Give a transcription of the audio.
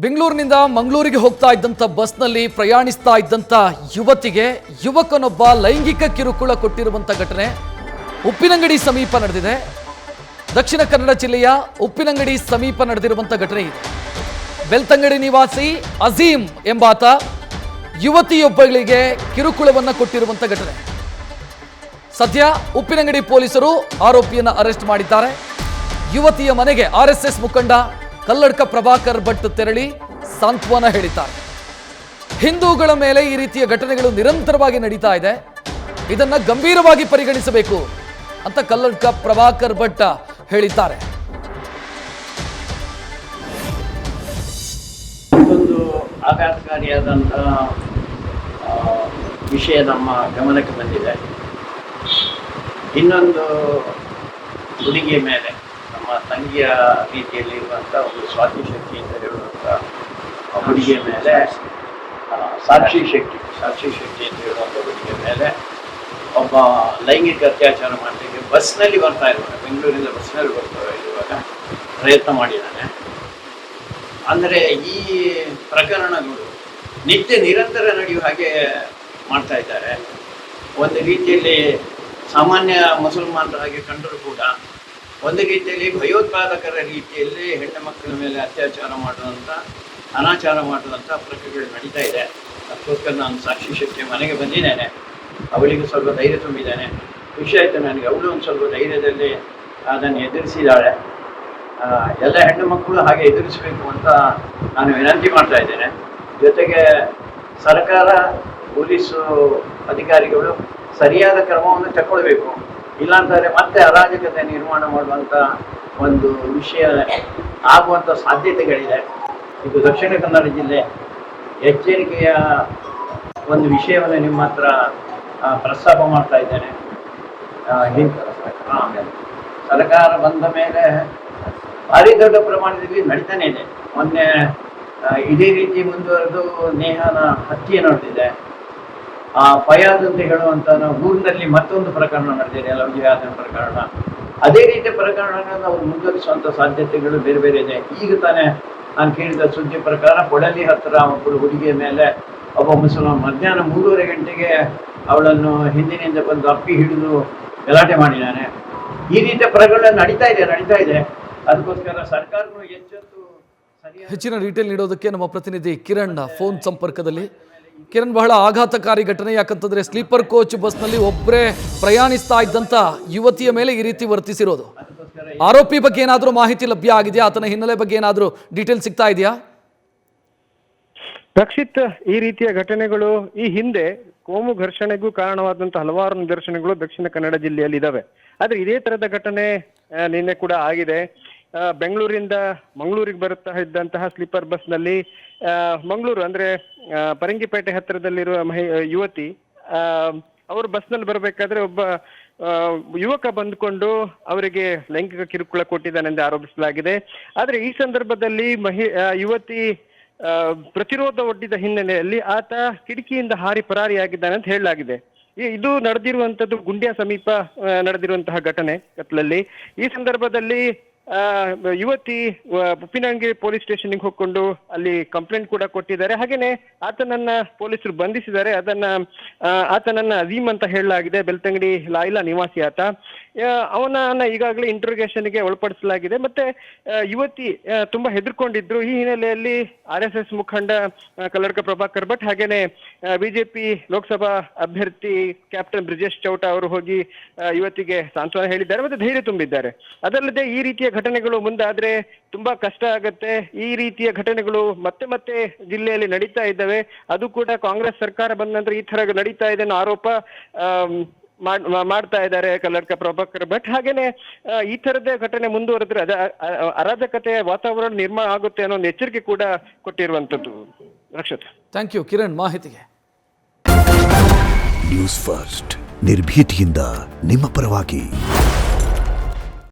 ಬೆಂಗಳೂರಿನಿಂದ ಮಂಗಳೂರಿಗೆ ಹೋಗ್ತಾ ಇದ್ದಂಥ ಬಸ್ನಲ್ಲಿ ಪ್ರಯಾಣಿಸ್ತಾ ಇದ್ದಂಥ ಯುವತಿಗೆ ಯುವಕನೊಬ್ಬ ಲೈಂಗಿಕ ಕಿರುಕುಳ ಕೊಟ್ಟಿರುವಂಥ ಘಟನೆ ಉಪ್ಪಿನಂಗಡಿ ಸಮೀಪ ನಡೆದಿದೆ. ದಕ್ಷಿಣ ಕನ್ನಡ ಜಿಲ್ಲೆಯ ಉಪ್ಪಿನಂಗಡಿ ಸಮೀಪ ನಡೆದಿರುವಂಥ ಘಟನೆ ಇದೆ. ಬೆಳ್ತಂಗಡಿ ನಿವಾಸಿ ಅಜೀಂ ಎಂಬಾತ ಯುವತಿಯೊಬ್ಬಳಿಗೆ ಕಿರುಕುಳವನ್ನು ಕೊಟ್ಟಿರುವಂಥ ಘಟನೆ. ಸದ್ಯ ಉಪ್ಪಿನಂಗಡಿ ಪೊಲೀಸರು ಆರೋಪಿಯನ್ನು ಅರೆಸ್ಟ್ ಮಾಡಿದ್ದಾರೆ. ಯುವತಿಯ ಮನೆಗೆ ಆರ್ಎಸ್ಎಸ್ ಮುಖಂಡ ಕಲ್ಲಡ್ಕ ಪ್ರಭಾಕರ್ ಭಟ್ ತೆರಳಿ ಸಾಂತ್ವನ ಹೇಳಿದ್ದಾರೆ. ಹಿಂದೂಗಳ ಮೇಲೆ ಈ ರೀತಿಯ ಘಟನೆಗಳು ನಿರಂತರವಾಗಿ ನಡೀತಾ ಇದೆ, ಇದನ್ನ ಗಂಭೀರವಾಗಿ ಪರಿಗಣಿಸಬೇಕು ಅಂತ ಕಲ್ಲಡ್ಕ ಪ್ರಭಾಕರ್ ಭಟ್ ಹೇಳಿದ್ದಾರೆ. ಒಂದು ಆಘಾತಕಾರಿಯಾದಂತಹ ವಿಷಯ ನಮ್ಮ ಗಮನಕ್ಕೆ ಬಂದಿದೆ. ಇನ್ನೊಂದು ಹುಡುಗಿಯ ಮೇಲೆ ನಮ್ಮ ತಂಗಿಯ ರೀತಿಯಲ್ಲಿ ಇರುವಂಥ ಒಂದು ಸ್ವಾತಿ ಶಕ್ತಿ ಅಂತ ಹೇಳುವಂಥ ಹುಡುಗಿಯ ಮೇಲೆ ಸಾಕ್ಷಿ ಶಕ್ತಿ ಅಂತ ಹೇಳುವಂಥ ಹುಡುಗಿಯ ಮೇಲೆ ಒಬ್ಬ ಲೈಂಗಿಕ ಅತ್ಯಾಚಾರ ಮಾಡಲಿಕ್ಕೆ ಬಸ್ನಲ್ಲಿ ಬರ್ತಾ ಇರುವಾಗ, ಬೆಂಗಳೂರಿಂದ ಬಸ್ನಲ್ಲಿ ಬರ್ತಾ ಇರುವಾಗ ಪ್ರಯತ್ನ ಮಾಡಿದ್ದಾನೆ. ಅಂದರೆ ಈ ಪ್ರಕರಣಗಳು ನಿರಂತರ ನಡೆಯುವ ಹಾಗೆ ಮಾಡ್ತಾ ಇದ್ದಾರೆ. ಒಂದು ರೀತಿಯಲ್ಲಿ ಸಾಮಾನ್ಯ ಮುಸಲ್ಮಾನರ ಹಾಗೆ ಕಂಡರೂ ಕೂಡ ಒಂದು ರೀತಿಯಲ್ಲಿ ಭಯೋತ್ಪಾದಕರ ರೀತಿಯಲ್ಲಿ ಹೆಣ್ಣು ಮಕ್ಕಳ ಮೇಲೆ ಅತ್ಯಾಚಾರ ಮಾಡುವಂಥ, ಅನಾಚಾರ ಮಾಡುವಂಥ ಪ್ರಕ್ರಿಯೆಗಳು ನಡೀತಾ ಇದೆ. ಅದಕ್ಕೋಸ್ಕರ ನಾನು ಸಾಕ್ಷಿ ಶಕ್ತಿಯ ಮನೆಗೆ ಬಂದಿದ್ದೇನೆ. ಅವಳಿಗೆ ಸ್ವಲ್ಪ ಧೈರ್ಯ ತುಂಬಿದ್ದೇನೆ. ಖುಷಿ ಆಯಿತು ನನಗೆ. ಅವಳು ಒಂದು ಸ್ವಲ್ಪ ಧೈರ್ಯದಲ್ಲಿ ಅದನ್ನು ಎದುರಿಸಿದ್ದಾಳೆ. ಎಲ್ಲ ಹೆಣ್ಣು ಮಕ್ಕಳು ಹಾಗೆ ಎದುರಿಸಬೇಕು ಅಂತ ನಾನು ವಿನಂತಿ ಮಾಡ್ತಾ ಇದ್ದೇನೆ. ಜೊತೆಗೆ ಸರ್ಕಾರ, ಪೊಲೀಸು ಅಧಿಕಾರಿಗಳು ಸರಿಯಾದ ಕ್ರಮವನ್ನು ತಗೊಳ್ಬೇಕು. ಇಲ್ಲಾಂತಾರೆ ಮತ್ತೆ ಅರಾಜಕತೆ ನಿರ್ಮಾಣ ಮಾಡುವಂಥ ಒಂದು ವಿಷಯ ಆಗುವಂಥ ಸಾಧ್ಯತೆಗಳಿದೆ. ಇದು ದಕ್ಷಿಣ ಕನ್ನಡ ಜಿಲ್ಲೆ. ಎಚ್ಚರಿಕೆಯ ಒಂದು ವಿಷಯವನ್ನು ನಿಮ್ಮ ಹತ್ರ ಪ್ರಸ್ತಾಪ ಮಾಡ್ತಾ ಇದ್ದೇನೆ. ಸರ್ಕಾರ ಬಂದ ಮೇಲೆ ಭಾರಿ ದೊಡ್ಡ ಪ್ರಮಾಣದಲ್ಲಿ ನಡೀತಾನೆ ಇದೆ. ಮೊನ್ನೆ ಇದೇ ರೀತಿ ಮುಂದುವರೆದು ನೇಹಾನ ಹತ್ಯೆ ನಡೆದಿದೆ. ಫಯಾಜ್ ಅಂತ ಹೇಳುವಂಥ ಊರಿನಲ್ಲಿ ಮತ್ತೊಂದು ಪ್ರಕರಣ ನಡೆದಿದೆ, ಲವ್ಜಿಯಾದ ಪ್ರಕರಣ. ಅದೇ ರೀತಿಯ ಪ್ರಕರಣಗಳನ್ನು ಅವರು ಮುಂದುವರಿಸುವಂಥ ಸಾಧ್ಯತೆಗಳು ಬೇರೆ ಬೇರೆ ಇದೆ. ಈಗ ತಾನೇ ನಾನು ಕೇಳಿದ ಸುದ್ದಿ ಪ್ರಕಾರ ಕೊಡಲಿ ಹತ್ತಿರ ಒಬ್ಬಳು ಹುಡುಗಿಯ ಮೇಲೆ ಒಬ್ಬ ಮುಸಲ್ಮಾನ ಮಧ್ಯಾಹ್ನ 3:30 ಗಂಟೆಗೆ ಅವಳನ್ನು ಹಿಂದಿನಿಂದ ಬಂದು ಅಪ್ಪಿ ಹಿಡಿದು ಗಲಾಟೆ ಮಾಡಿದ್ದಾನೆ. ಈ ರೀತಿಯ ಪ್ರಕರಣ ನಡೀತಾ ಇದೆ. ಅದಕ್ಕೋಸ್ಕರ ಸರ್ಕಾರಗಳು ಎಚ್ಚೆತ್ತು ಹೆಚ್ಚಿನ ಡೀಟೇಲ್ ನೀಡೋದಕ್ಕೆ ನಮ್ಮ ಪ್ರತಿನಿಧಿ ಕಿರಣ್ ಫೋನ್ ಸಂಪರ್ಕದಲ್ಲಿ. ಕಿರಣ್, ಬಹಳ ಆಘಾತಕಾರಿ ಘಟನೆ. ಯಾಕಂತಂದ್ರೆ ಸ್ಲೀಪರ್ ಕೋಚ್ ಬಸ್ನಲ್ಲಿ ಒಬ್ಬರೇ ಪ್ರಯಾಣಿಸ್ತಾ ಇದ್ದಂತ ಯುವತಿಯ ಮೇಲೆ ಈ ರೀತಿ ವರ್ತಿಸಿರೋದು. ಆರೋಪಿ ಬಗ್ಗೆ ಏನಾದರೂ ಮಾಹಿತಿ ಲಭ್ಯ ಆಗಿದೆಯಾ? ಆತನ ಹಿನ್ನೆಲೆ ಬಗ್ಗೆ ಏನಾದರೂ ಡೀಟೇಲ್ ಸಿಗ್ತಾ ಇದೆಯಾ? ರಕ್ಷಿತ್, ಈ ರೀತಿಯ ಘಟನೆಗಳು ಈ ಹಿಂದೆ ಕೋಮು ಘರ್ಷಣೆಗೂ ಕಾರಣವಾದಂತಹ ಹಲವಾರು ನಿದರ್ಶನಗಳು ದಕ್ಷಿಣ ಕನ್ನಡ ಜಿಲ್ಲೆಯಲ್ಲಿ ಇದಾವೆ. ಆದ್ರೆ ಇದೇ ತರದ ಘಟನೆ ನಿನ್ನೆ ಕೂಡ ಆಗಿದೆ. ಬೆಂಗಳೂರಿಂದ ಮಂಗಳೂರಿಗೆ ಬರುತ್ತಾ ಇದ್ದಂತಹ ಸ್ಲೀಪರ್ ಬಸ್ನಲ್ಲಿ ಮಂಗಳೂರು ಅಂದ್ರೆ ಪರಂಗಿಪೇಟೆ ಹತ್ತಿರದಲ್ಲಿರುವ ಯುವತಿ ಅವರು ಬಸ್ನಲ್ಲಿ ಬರಬೇಕಾದ್ರೆ ಒಬ್ಬ ಯುವಕ ಬಂದ್ಕೊಂಡು ಅವರಿಗೆ ಲೈಂಗಿಕ ಕಿರುಕುಳ ಕೊಟ್ಟಿದ್ದಾನೆಂದು ಆರೋಪಿಸಲಾಗಿದೆ. ಆದ್ರೆ ಈ ಸಂದರ್ಭದಲ್ಲಿ ಯುವತಿ ಪ್ರತಿರೋಧ ಒಡ್ಡಿದ ಹಿನ್ನೆಲೆಯಲ್ಲಿ ಆತ ಕಿಟಕಿಯಿಂದ ಹಾರಿ ಪರಾರಿಯಾಗಿದ್ದಾನೆ ಅಂತ ಹೇಳಲಾಗಿದೆ. ಇದು ನಡೆದಿರುವಂತದ್ದು ಗುಂಡ್ಯಾ ಸಮೀಪ ನಡೆದಿರುವಂತಹ ಘಟನೆ ಕತ್ಲಲ್ಲಿ. ಈ ಸಂದರ್ಭದಲ್ಲಿ ಯುವತಿ ಉಪ್ಪಿನಂಗಡಿ ಪೊಲೀಸ್ ಸ್ಟೇಷನ್ಗೆ ಹೋಗ್ಕೊಂಡು ಅಲ್ಲಿ ಕಂಪ್ಲೇಂಟ್ ಕೂಡ ಕೊಟ್ಟಿದ್ದಾರೆ. ಹಾಗೇನೆ ಆತನನ್ನ ಪೊಲೀಸರು ಬಂಧಿಸಿದ್ದಾರೆ. ಆತನನ್ನ ಅಜೀಮ್ ಅಂತ ಹೇಳಲಾಗಿದೆ. ಬೆಳ್ತಂಗಡಿ ಲಾಯ್ಲಾ ನಿವಾಸಿ ಆತ. ಅವನನ್ನ ಈಗಾಗಲೇ ಇಂಟ್ರೋಗೇಷನ್ಗೆ ಒಳಪಡಿಸಲಾಗಿದೆ. ಮತ್ತೆ ಯುವತಿ ತುಂಬಾ ಹೆದರ್ಕೊಂಡಿದ್ರು. ಈ ಹಿನ್ನೆಲೆಯಲ್ಲಿ RSS ಮುಖಂಡ ಕಲ್ಲಡ್ಕ ಪ್ರಭಾಕರ್ ಭಟ್ ಹಾಗೇನೆ ಬಿಜೆಪಿ ಲೋಕಸಭಾ ಅಭ್ಯರ್ಥಿ ಕ್ಯಾಪ್ಟನ್ ಬ್ರಿಜೇಶ್ ಚೌಟ ಅವರು ಹೋಗಿ ಯುವತಿಗೆ ಸಾಂತ್ವನ ಹೇಳಿದ್ದಾರೆ, ಮತ್ತೆ ಧೈರ್ಯ ತುಂಬಿದ್ದಾರೆ. ಅದಲ್ಲದೆ ಈ ರೀತಿಯ ಘಟನೆಗಳು ಮುಂದಾದ್ರೆ ತುಂಬಾ ಕಷ್ಟ ಆಗತ್ತೆ. ಈ ರೀತಿಯ ಘಟನೆಗಳು ಮತ್ತೆ ಜಿಲ್ಲೆಯಲ್ಲಿ ನಡೀತಾ ಇದ್ದಾವೆ. ಅದು ಕೂಡ ಕಾಂಗ್ರೆಸ್ ಸರ್ಕಾರ ಬಂದ ನಂತರ ಈ ತರ ನಡೀತಾ ಇದೆ ಅನ್ನೋ ಆರೋಪ ಮಾಡ್ತಾ ಇದ್ದಾರೆ ಕಲ್ಲಡ್ಕ ಪ್ರಭಾಕರ್ ಭಟ್. ಹಾಗೇನೆ ಈ ತರದೇ ಘಟನೆ ಮುಂದುವರೆದ್ರೆ ಅರಾಜಕತೆಯ ವಾತಾವರಣ ನಿರ್ಮಾಣ ಆಗುತ್ತೆ ಅನ್ನೋ ಒಂದು ಎಚ್ಚರಿಕೆ ಕೂಡ ಕೊಟ್ಟಿರುವಂತದ್ದು. ರಕ್ಷಿತ್, ಥ್ಯಾಂಕ್ ಯು ಕಿರಣ್ ಮಾಹಿತಿಗೆ. ನ್ಯೂಸ್ ಫಸ್ಟ್, ನಿರ್ಭೀತಿಯಿಂದ ನಿಮ್ಮ ಪರವಾಗಿ.